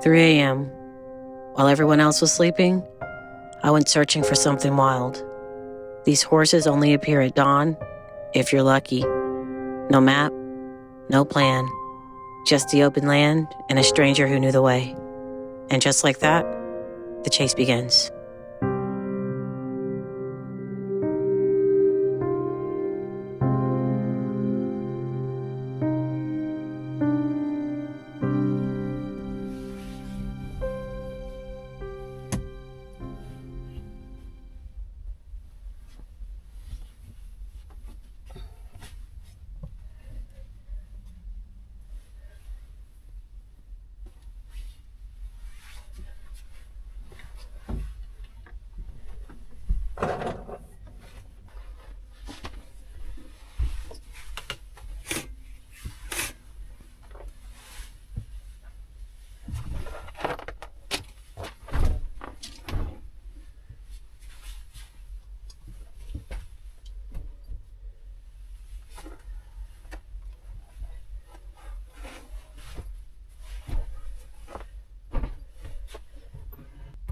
3 a.m. While everyone else was sleeping, I went searching for something wild. These horses only appear at dawn, if you're lucky. No map, no plan, just the open land and a stranger who knew the way. And just like that, the chase begins.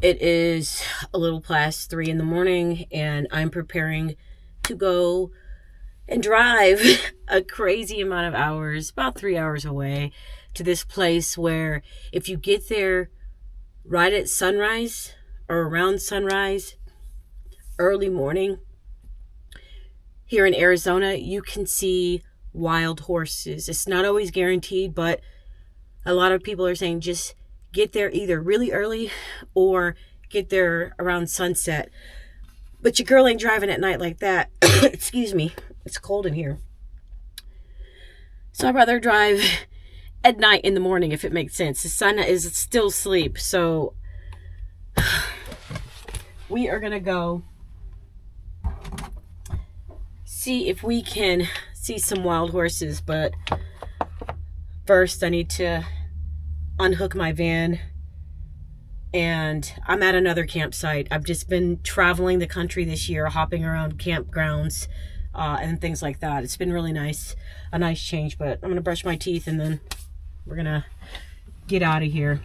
It is a little past 3 in the morning, and I'm preparing to go and drive a crazy amount of hours, about 3 hours away, to this place where if you get there right at sunrise or around sunrise, early morning, here in Arizona, you can see wild horses. It's not always guaranteed, but a lot of people are saying just get there either really early or get there around sunset. But your girl ain't driving at night like that. Excuse me. It's cold in here. So I'd rather drive at night in the morning if it makes sense. The sun is still asleep. So we are going to go see if we can see some wild horses. But first I need to unhook my van, and I'm at another campsite. I've just been traveling the country this year, hopping around campgrounds and things like that. It's been really nice, a nice change. But I'm gonna brush my teeth and then we're gonna get out of here.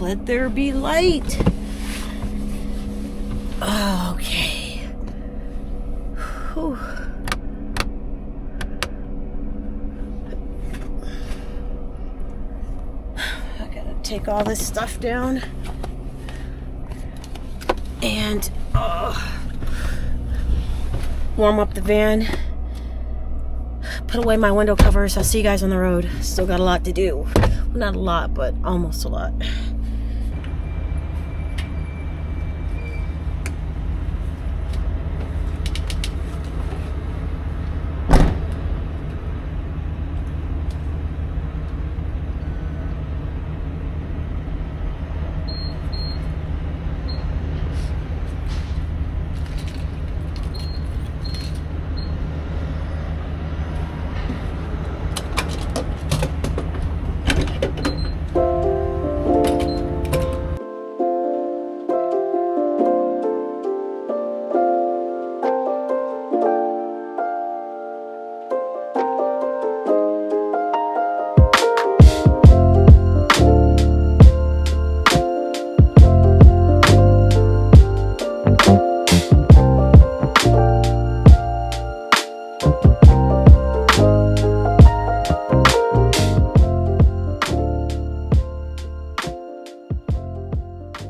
Let there be light. Okay. Whew. I gotta take all this stuff down and warm up the van. Put away my window covers. I'll see you guys on the road. Still got a lot to do. Well, not a lot, but almost a lot.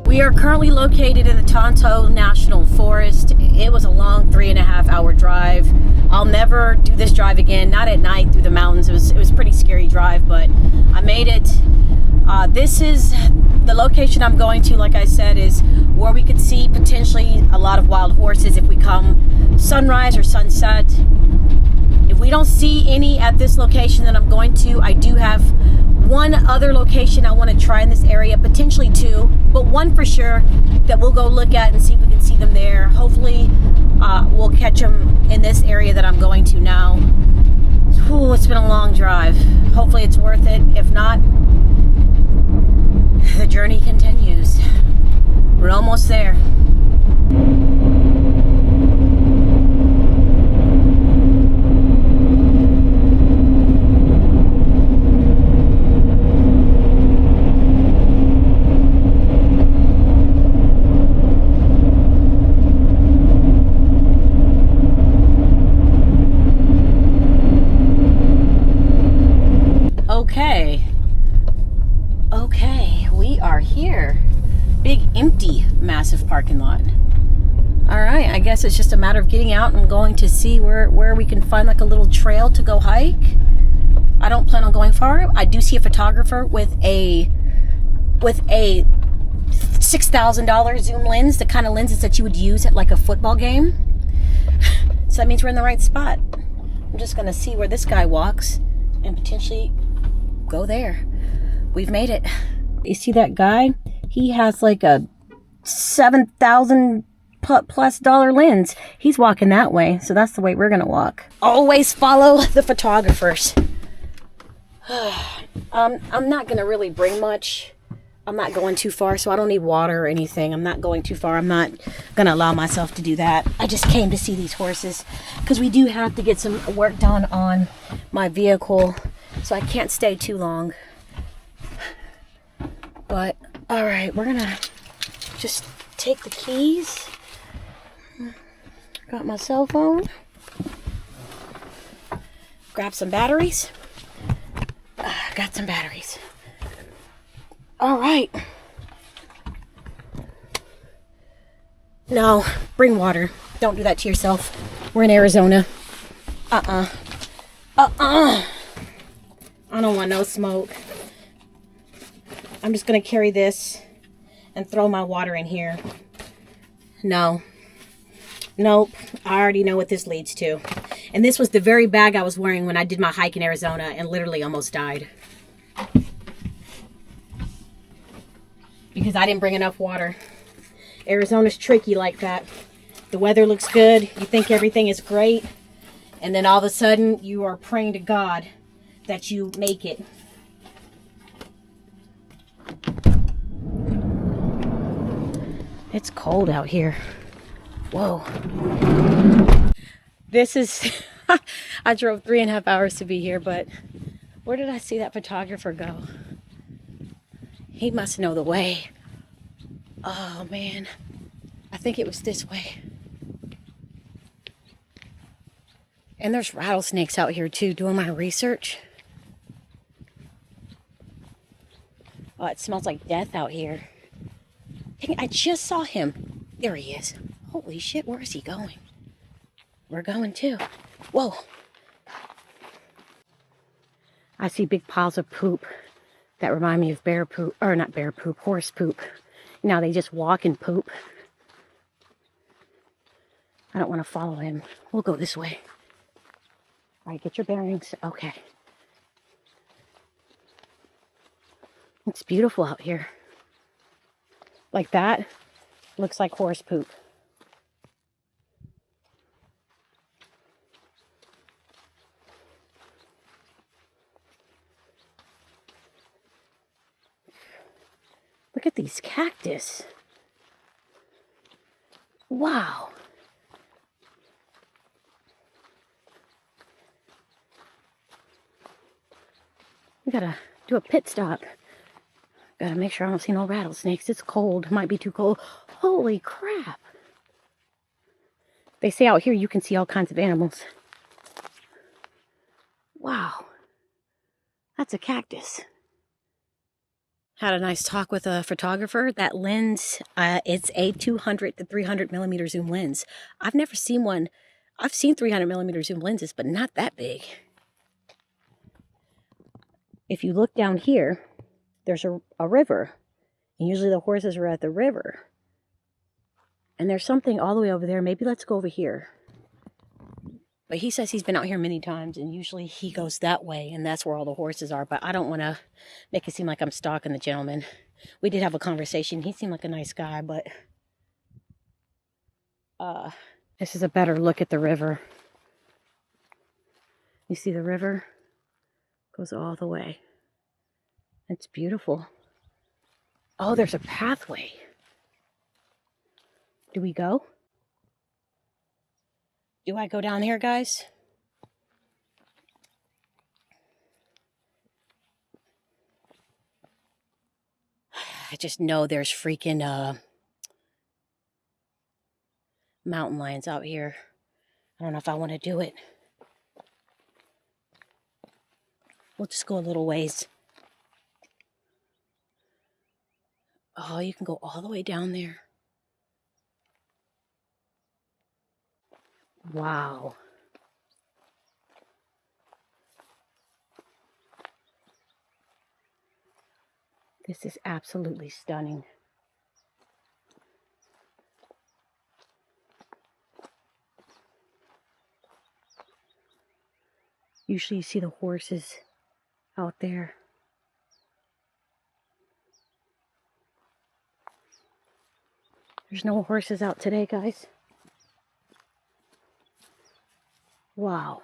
We are currently located in the Tonto National Forest. It was a long 3.5 hour drive. I'll never do this drive again, not at night through the mountains. It was a pretty scary drive, but I made it. This is the location I'm going to, like I said, is where we could see potentially a lot of wild horses if we come sunrise or sunset. If we don't see any at this location that I'm going to, I do have one other location I want to try in this area, potentially two, but one for sure that we'll go look at and see if we can see them there. Hopefully we'll catch them in this area that I'm going to now. Ooh, it's been a long drive. Hopefully it's worth it. If not, the journey continues. We're almost there. Okay, we are here. Big, empty, massive parking lot. All right, I guess it's just a matter of getting out and going to see where we can find like a little trail to go hike. I don't plan on going far. I do see a photographer with a $6,000 zoom lens, the kind of lenses that you would use at like a football game. So that means we're in the right spot. I'm just gonna see where this guy walks and potentially go there. We've made it. You see that guy? He has like a $7,000 plus lens. He's walking that way, so that's the way we're gonna walk. Always follow the photographers. I'm not gonna really bring much. I'm not going too far, so I don't need water or anything. I'm not going too far. I'm not gonna allow myself to do that. I just came to see these horses because we do have to get some work done on my vehicle, so I can't stay too long. But all right, we're gonna just take the keys. Got my cell phone. Grab some batteries. Got some batteries. All right. No, bring water. Don't do that to yourself. We're in Arizona. I don't want no smoke. I'm just gonna carry this and throw my water in here. No. Nope. I already know what this leads to. And this was the very bag I was wearing when I did my hike in Arizona and literally almost died. Because I didn't bring enough water. Arizona's tricky like that. The weather looks good. You think everything is great. And then all of a sudden, you are praying to God that you make it. It's cold out here. Whoa. This is... I drove 3.5 hours to be here, but where did I see that photographer go? He must know the way. Oh, man. I think it was this way. And there's rattlesnakes out here, too, doing my research. Oh, it smells like death out here. Dang, I just saw him. There he is. Holy shit, where is he going? We're going, too. Whoa. I see big piles of poop that remind me of bear poop. Or not bear poop, horse poop. Now they just walk and poop. I don't want to follow him. We'll go this way. All right, get your bearings. Okay. It's beautiful out here. Like that, looks like horse poop. Look at these cactus. Wow. We gotta do a pit stop. Gotta make sure I don't see no rattlesnakes. It's cold. Might be too cold. Holy crap. They say out here you can see all kinds of animals. Wow. That's a cactus. Had a nice talk with a photographer. That lens, it's a 200 to 300 millimeter zoom lens. I've never seen one. I've seen 300 millimeter zoom lenses, but not that big. If you look down here, there's a river. And usually the horses are at the river. And there's something all the way over there. Maybe let's go over here. But he says he's been out here many times, and usually he goes that way, and that's where all the horses are. But I don't want to make it seem like I'm stalking the gentleman. We did have a conversation. He seemed like a nice guy, but this is a better look at the river. You see the river? Goes all the way. It's beautiful. Oh, there's a pathway. Do we go? Do I go down here, guys? I just know there's freaking mountain lions out here. I don't know if I want to do it. We'll just go a little ways. Oh, you can go all the way down there. Wow. This is absolutely stunning. Usually you see the horses out there. There's no horses out today, guys. Wow.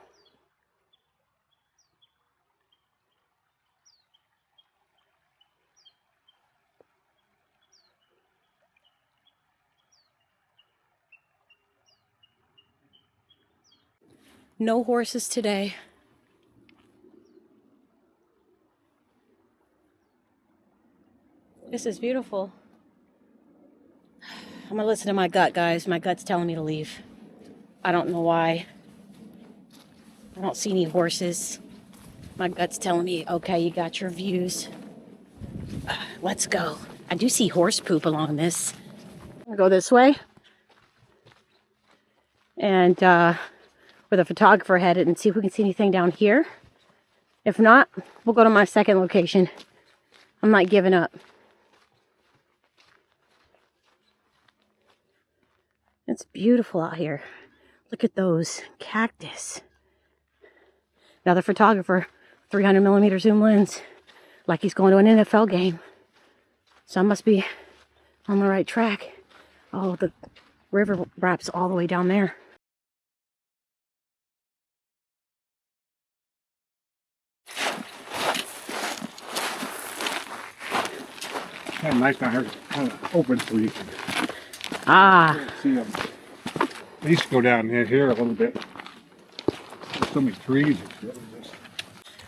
No horses today. This is beautiful. I'm gonna listen to my gut, guys. My gut's telling me to leave. I don't know why. I don't see any horses. My gut's telling me, okay, you got your views. Let's go. I do see horse poop along this. I'll go this way. And where the photographer headed, and see if we can see anything down here. If not, we'll go to my second location. I'm not giving up. It's beautiful out here. Look at those cactus. Another photographer, 300mm zoom lens, like he's going to an NFL game. So I must be on the right track. Oh, the river wraps all the way down there. That nice down here, kind of open so you can see them. I used to go down here a little bit. There's so many trees.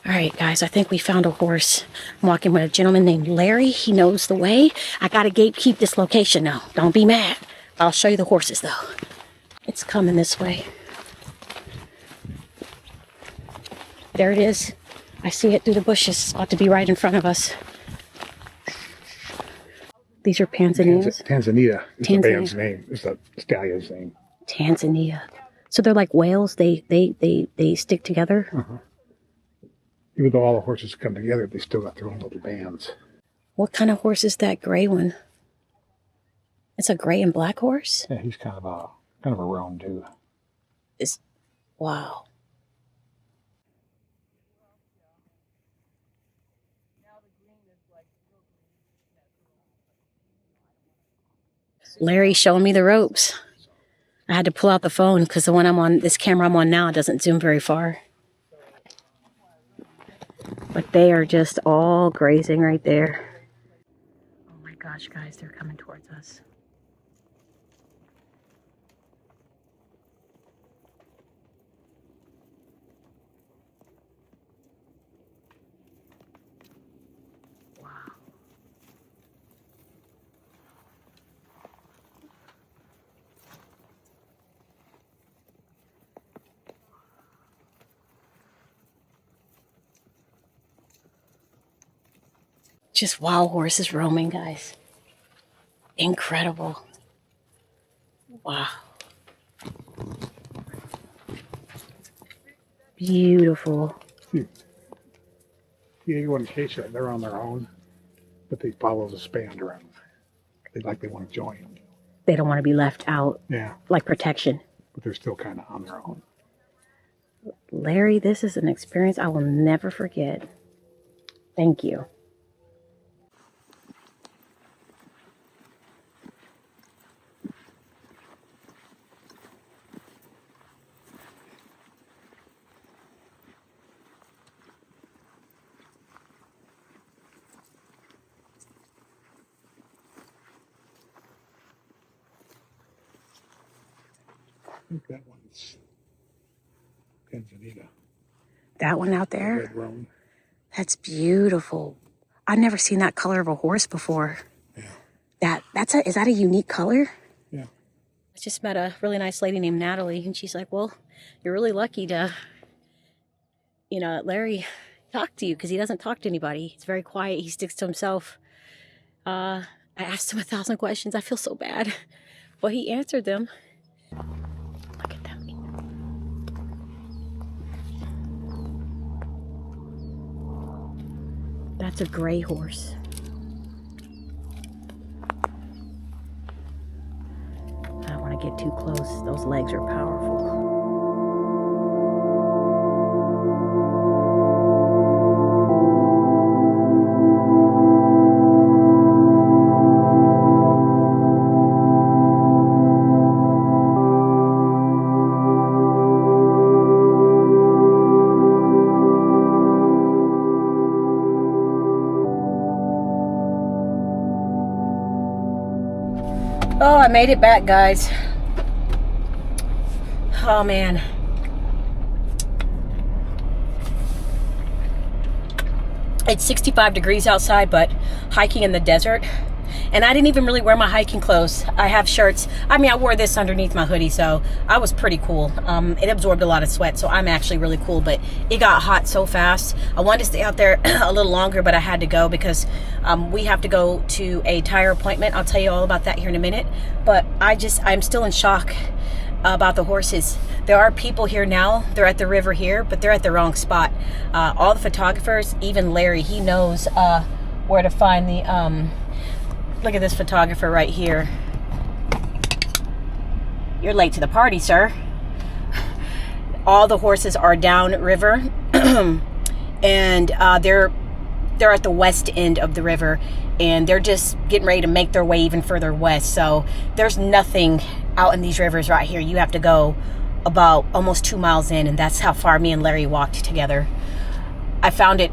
All right, guys, I think we found a horse. I'm walking with a gentleman named Larry. He knows the way. I got to gatekeep this location now. Don't be mad. I'll show you the horses, though. It's coming this way. There it is. I see it through the bushes. It's about to be right in front of us. These are Tanzanias. Tanzania is the band's name. It's the stallion's name. Tanzania. So they're like whales. They stick together. Uh-huh. Even though all the horses come together, they still got their own little bands. What kind of horse is that gray one? It's a gray and black horse? Yeah, he's kind of a roan too. Wow. Larry's showing me the ropes. I had to pull out the phone because the one I'm on, this camera I'm on now, doesn't zoom very far. But they are just all grazing right there. Oh my gosh, guys, they're coming towards us. Wow. Just wild horses roaming, guys. Incredible. Wow. Beautiful. You go in Acacia, they're on their own, but they follow the band around. They want to join. They don't want to be left out. Yeah. Like protection. But they're still kind of on their own. Larry, this is an experience I will never forget. Thank you. think that one's Tanzanita. That one out there? Red roan. That's beautiful. I've never seen that color of a horse before. Yeah. Is that a unique color? Yeah. I just met a really nice lady named Natalie, and she's like, well, you're really lucky to, let Larry talk to you, because he doesn't talk to anybody. He's very quiet. He sticks to himself. I asked him 1,000 questions. I feel so bad. But he answered them. Look at them. That's a gray horse. I don't want to get too close. Those legs are powerful. Oh, I made it back, guys. Oh, man. It's 65 degrees outside, but hiking in the desert. And I didn't even really wear my hiking clothes. I have shirts. I mean, I wore this underneath my hoodie, so I was pretty cool. It absorbed a lot of sweat, so I'm actually really cool, but it got hot so fast. I wanted to stay out there a little longer, but I had to go because we have to go to a tire appointment. I'll tell you all about that here in a minute. But I'm still in shock about the horses. There are people here now. They're at the river here, but they're at the wrong spot. All the photographers, even Larry, he knows where to find the... Look at this photographer right here. You're late to the party, sir. All the horses are downriver, and they're at the west end of the river, and they're just getting ready to make their way even further west. So there's nothing out in these rivers right here. You have to go about almost 2 miles in, and that's how far me and Larry walked together. I found it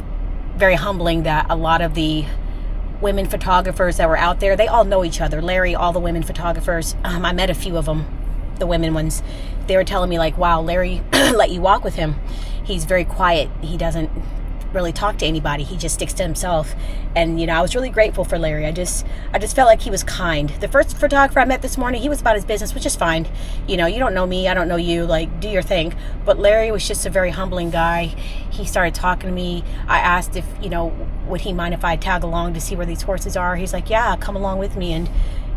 very humbling that a lot of the women photographers that were out there, they all know each other. Larry, all the women photographers, I met a few of them, the women ones. They were telling me like, wow, Larry let you walk with him. He's very quiet. He doesn't really talk to anybody. He just sticks to himself. And I was really grateful for Larry. I just felt like he was kind. The first photographer I met this morning, he was about his business, which is fine. You don't know me, I don't know you, like, do your thing. But Larry was just a very humbling guy. He started talking to me. I asked if, would he mind if I tag along to see where these horses are? He's like, yeah, come along with me. And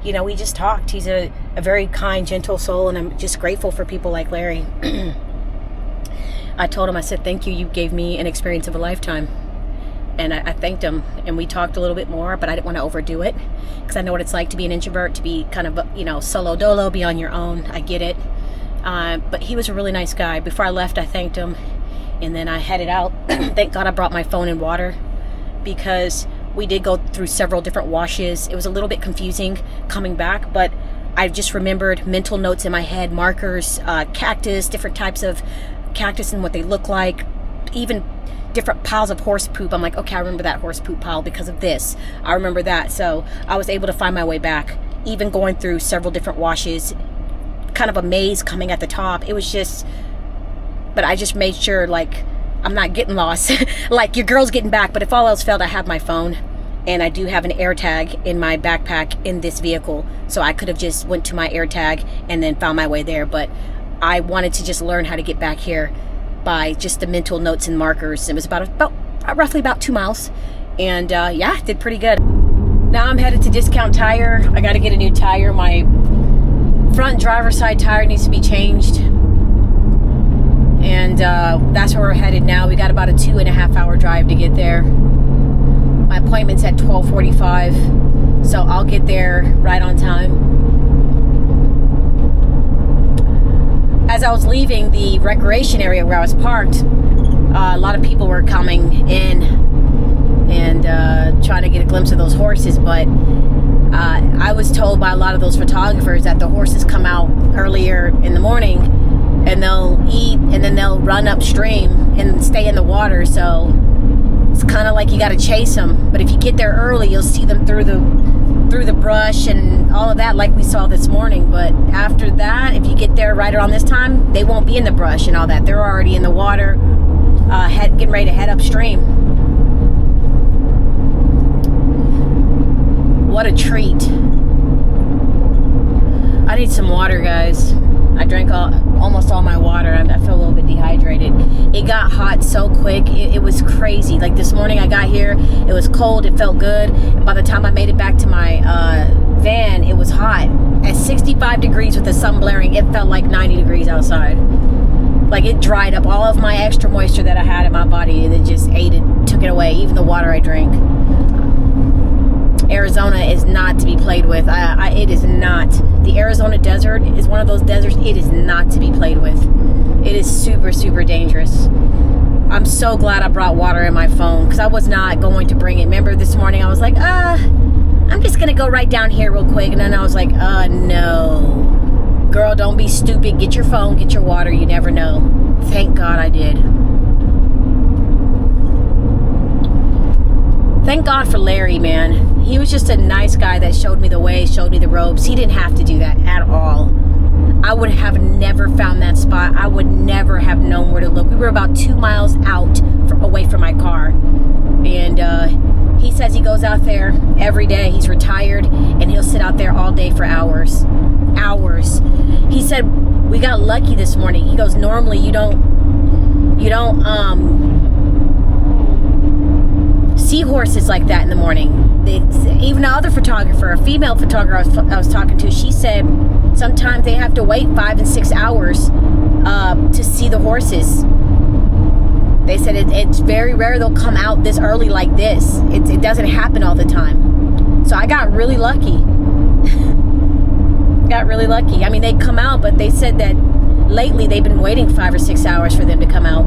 we just talked. He's a very kind, gentle soul, and I'm just grateful for people like Larry. I told him, I said, thank you. You gave me an experience of a lifetime. And I thanked him, and we talked a little bit more, but I didn't want to overdo it because I know what it's like to be an introvert, to be kind of, solo dolo, be on your own. I get it. But he was a really nice guy. Before I left, I thanked him, and then I headed out. Thank God I brought my phone and water because we did go through several different washes. It was a little bit confusing coming back, but I just remembered mental notes in my head, markers, cactus, different types of cactus and what they look like, even different piles of horse poop. I'm like, okay, I remember that horse poop pile because of this. I remember that. So I was able to find my way back, even going through several different washes, kind of a maze coming at the top. It was just, but I just made sure, like, I'm not getting lost. Like, your girl's getting back, but if all else failed, I have my phone. And I do have an AirTag in my backpack in this vehicle. So I could have just went to my AirTag and then found my way there. But I wanted to just learn how to get back here by just the mental notes and markers. It was roughly about 2 miles. And yeah, did pretty good. Now I'm headed to Discount Tire. I got to get a new tire. My front driver's side tire needs to be changed. And that's where we're headed now. We got about a 2.5 hour drive to get there. My appointment's at 12:45, so I'll get there right on time. As I was leaving the recreation area where I was parked, a lot of people were coming in and trying to get a glimpse of those horses, but I was told by a lot of those photographers that the horses come out earlier in the morning and they'll eat and then they'll run upstream and stay in the water, so it's kind of like you got to chase them. But if you get there early, you'll see them through through the brush and all of that like we saw this morning. But after that, if you get there right around this time, they won't be in the brush and all that. They're already in the water, getting ready to head upstream. What a treat. I need some water, guys. I drank almost all my water. I feel a little bit dehydrated. It got hot so quick. It was crazy. Like this morning I got here, it was cold, it felt good. And by the time I made it back to my van, it was hot. At 65 degrees with the sun blaring, it felt like 90 degrees outside. Like it dried up all of my extra moisture that I had in my body, and it just ate it, took it away, even the water I drank. Arizona is not to be played with. It is not. The Arizona desert is one of those deserts. It is not to be played with. It is super, super dangerous. I'm so glad I brought water in my phone, because I was not going to bring it. Remember this morning I was like, I'm just going to go right down here real quick. And then I was like, no. Girl, don't be stupid. Get your phone, get your water. You never know. Thank God I did. Thank God for Larry, man. He was just a nice guy that showed me the way, showed me the ropes. He didn't have to do that at all. I would have never found that spot. I would never have known where to look. We were about 2 miles out away from my car. And he says he goes out there every day. He's retired, and he'll sit out there all day for hours. Hours. He said, we got lucky this morning. He goes, normally you don't see horses like that in the morning. Even the other photographer, a female photographer I was talking to, she said sometimes they have to wait 5 and 6 hours to see the horses. They said it's very rare they'll come out this early like this. It doesn't happen all the time. So I got really lucky. Got really lucky. I mean, they come out, but they said that lately they've been waiting 5 or 6 hours for them to come out.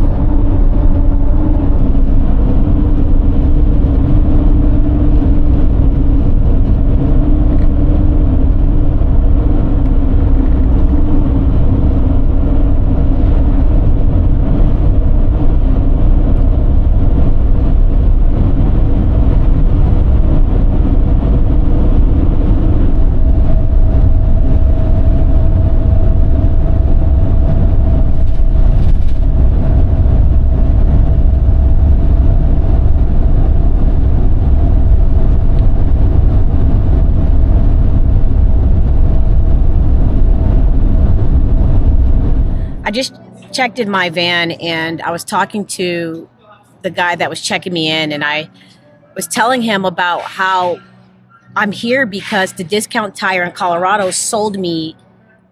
I just checked in my van, and I was talking to the guy that was checking me in, and I was telling him about how I'm here because the Discount Tire in Colorado sold me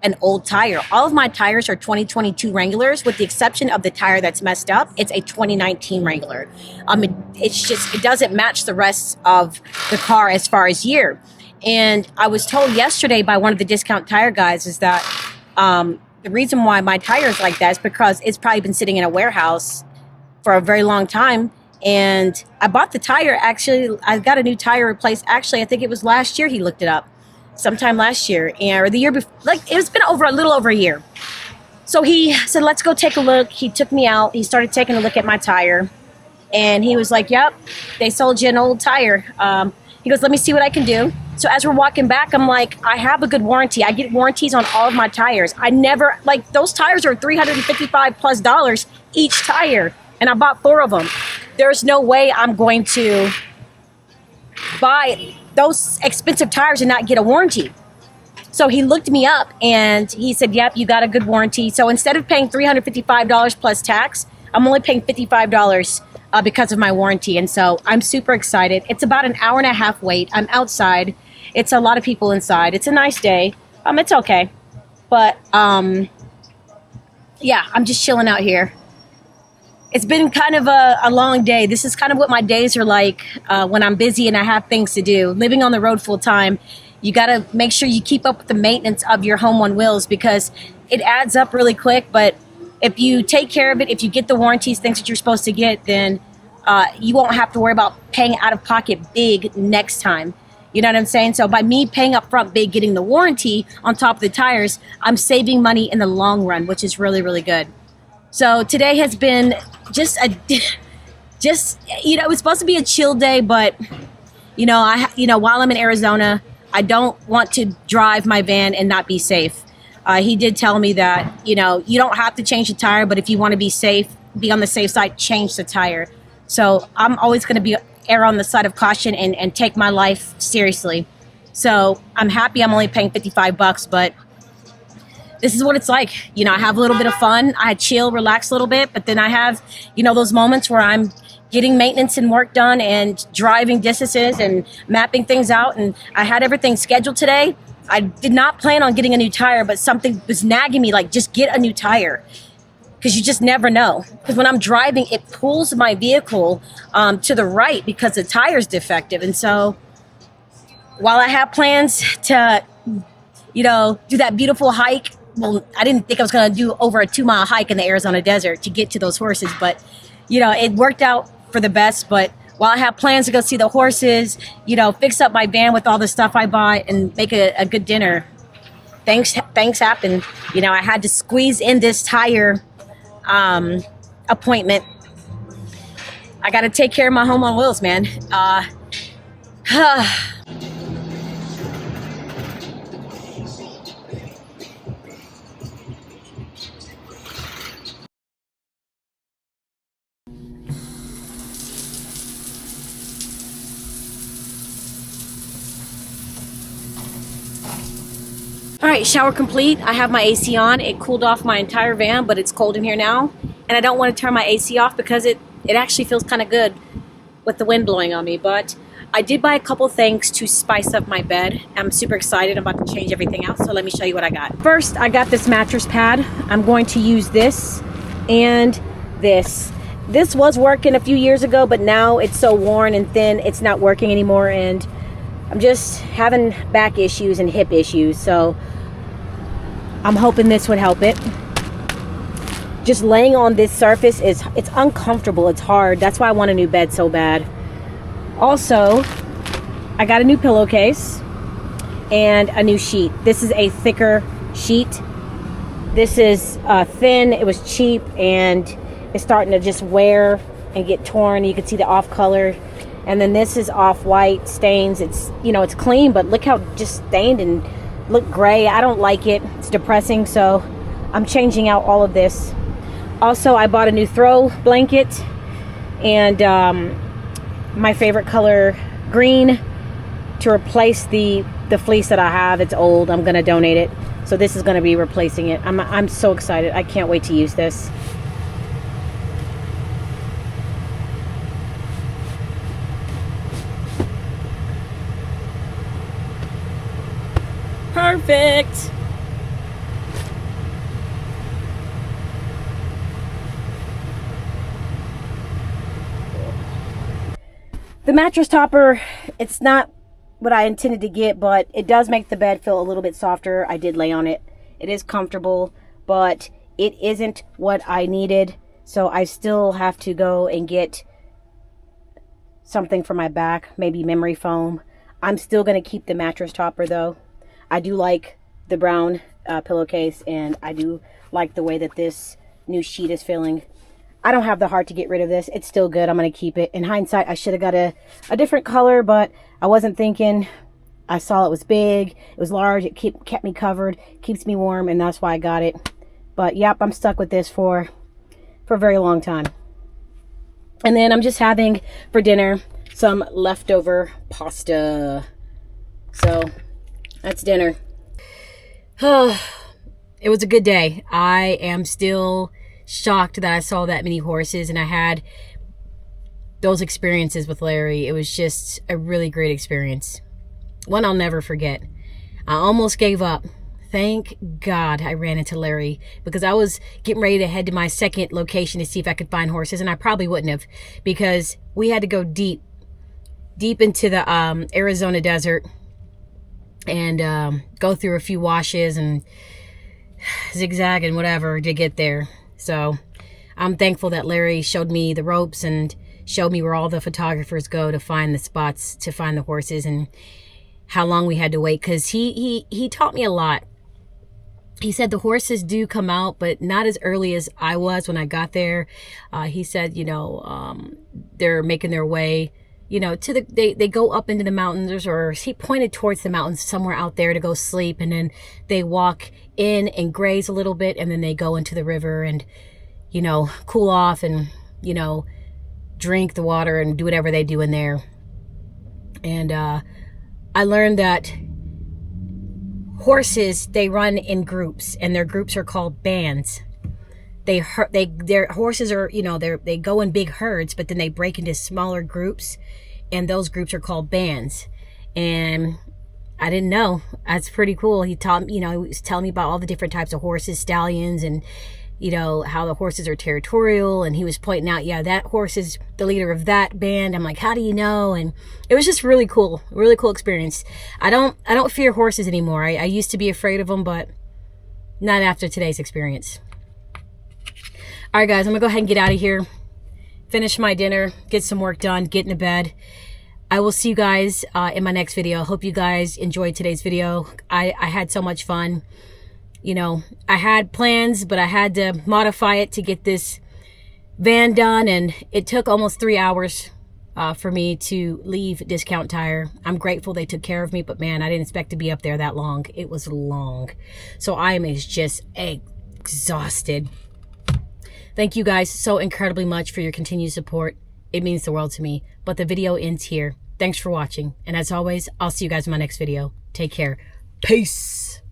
an old tire. All of my tires are 2022 Wranglers, with the exception of the tire that's messed up. It's a 2019 Wrangler. It doesn't match the rest of the car as far as year. And I was told yesterday by one of the Discount Tire guys is that the reason why my tire is like that is because it's probably been sitting in a warehouse for a very long time. And I bought the tire, actually, I got a new tire replaced. Actually, I think it was last year he looked it up. Sometime last year, or the year before. Like, it's been a little over a year. So he said, let's go take a look. He took me out. He started taking a look at my tire. And he was like, yep, they sold you an old tire. He goes, let me see what I can do. So as we're walking back, I'm like, I have a good warranty. I get warranties on all of my tires. I never, like, those tires are $355+ each tire. And I bought 4 of them. There's no way I'm going to buy those expensive tires and not get a warranty. So he looked me up and he said, yep, you got a good warranty. So instead of paying $355 plus tax, I'm only paying $55 because of my warranty. And so I'm super excited. It's about an hour and a half wait. I'm outside. It's a lot of people inside. It's a nice day. It's okay. But yeah, I'm just chilling out here. It's been kind of a long day. This is kind of what my days are like when I'm busy and I have things to do. Living on the road full time, you got to make sure you keep up with the maintenance of your home on wheels, because it adds up really quick. But if you take care of it, if you get the warranties, things that you're supposed to get, then you won't have to worry about paying out of pocket big next time. You know what I'm saying? So by me paying up front big, getting the warranty on top of the tires, I'm saving money in the long run, which is really, really good. So today has been just it was supposed to be a chill day, but while I'm in Arizona, I don't want to drive my van and not be safe. He did tell me that, you know, you don't have to change the tire, but if you want to be safe, be on the safe side, change the tire. So I'm always going to be err on the side of caution and take my life seriously. So I'm happy I'm only paying $55, but this is what it's like. You know, I have a little bit of fun. I chill, relax a little bit, but then I have, you know, those moments where I'm getting maintenance and work done and driving distances and mapping things out. And I had everything scheduled today. I did not plan on getting a new tire, but something was nagging me like, just get a new tire. Because you just never know. Because when I'm driving, it pulls my vehicle to the right because the tire's defective. And so while I have plans to, you know, do that beautiful hike, well, I didn't think I was going to do over a 2-mile hike in the Arizona desert to get to those horses. But, you know, it worked out for the best. But while I have plans to go see the horses, you know, fix up my van with all the stuff I bought and make a good dinner, things happened. You know, I had to squeeze in this tire appointment. I got to take care of my home on wheels, man. All right, shower complete. I have my AC on. It cooled off my entire van, but it's cold in here now. And I don't want to turn my AC off because it actually feels kind of good with the wind blowing on me. But I did buy a couple things to spice up my bed. I'm super excited. I'm about to change everything out, so let me show you what I got. First, I got this mattress pad. I'm going to use this and this. This was working a few years ago, but now it's so worn and thin, it's not working anymore. And I'm just having back issues and hip issues, so I'm hoping this would help it. Just laying on this surface it's uncomfortable, it's hard. That's why I want a new bed so bad. Also, I got a new pillowcase and a new sheet. This is a thicker sheet. This is thin, it was cheap, and it's starting to just wear and get torn. You can see the off color. And then this is off-white stains. It's, you know, it's clean, but look how just stained and look gray. I don't like it. It's depressing, so I'm changing out all of this. Also, I bought a new throw blanket and my favorite color, green, to replace the fleece that I have. It's old. I'm going to donate it. So this is going to be replacing it. I'm so excited. I can't wait to use this. Perfect. The mattress topper, it's not what I intended to get, but it does make the bed feel a little bit softer. I did lay on it. It is comfortable, but it isn't what I needed. So I still have to go and get something for my back, maybe memory foam. I'm still going to keep the mattress topper though. I do like the brown pillowcase, and I do like the way that this new sheet is feeling. I don't have the heart to get rid of this. It's still good. I'm going to keep it. In hindsight, I should have got a different color, but I wasn't thinking. I saw it was big. It was large. It kept me covered, keeps me warm, and that's why I got it. But yep, I'm stuck with this for a very long time. And then I'm just having for dinner some leftover pasta. So that's dinner. It was a good day. I am still shocked that I saw that many horses and I had those experiences with Larry. It was just a really great experience. One I'll never forget. I almost gave up. Thank God I ran into Larry, because I was getting ready to head to my second location to see if I could find horses, and I probably wouldn't have, because we had to go deep into the Arizona desert and go through a few washes and zigzag and whatever to get there. So I'm thankful that Larry showed me the ropes and showed me where all the photographers go to find the spots to find the horses, and how long we had to wait, because he taught me a lot. He said the horses do come out, but not as early as I was when I got there. He said, you know, they're making their way you know, they go up into the mountains, or he pointed towards the mountains somewhere out there to go sleep. And then they walk in and graze a little bit, and then they go into the river and, you know, cool off and, you know, drink the water and do whatever they do in there. And I learned that horses, they run in groups, and their groups are called bands. Their horses are, you know, they go in big herds, but then they break into smaller groups, and those groups are called bands. And I didn't know. That's pretty cool. He taught, you know, he was telling me about all the different types of horses, stallions, and, you know, how the horses are territorial. And he was pointing out, yeah, that horse is the leader of that band. I'm like, how do you know? And it was just really cool experience. I don't fear horses anymore. I used to be afraid of them, but not after today's experience. All right, guys, I'm gonna go ahead and get out of here, finish my dinner, get some work done, get into bed. I will see you guys in my next video. Hope you guys enjoyed today's video. I had so much fun. You know, I had plans, but I had to modify it to get this van done, and it took almost 3 hours for me to leave Discount Tire. I'm grateful they took care of me, but man, I didn't expect to be up there that long. It was long. So I am just exhausted. Thank you guys so incredibly much for your continued support. It means the world to me. But the video ends here. Thanks for watching. And as always, I'll see you guys in my next video. Take care. Peace.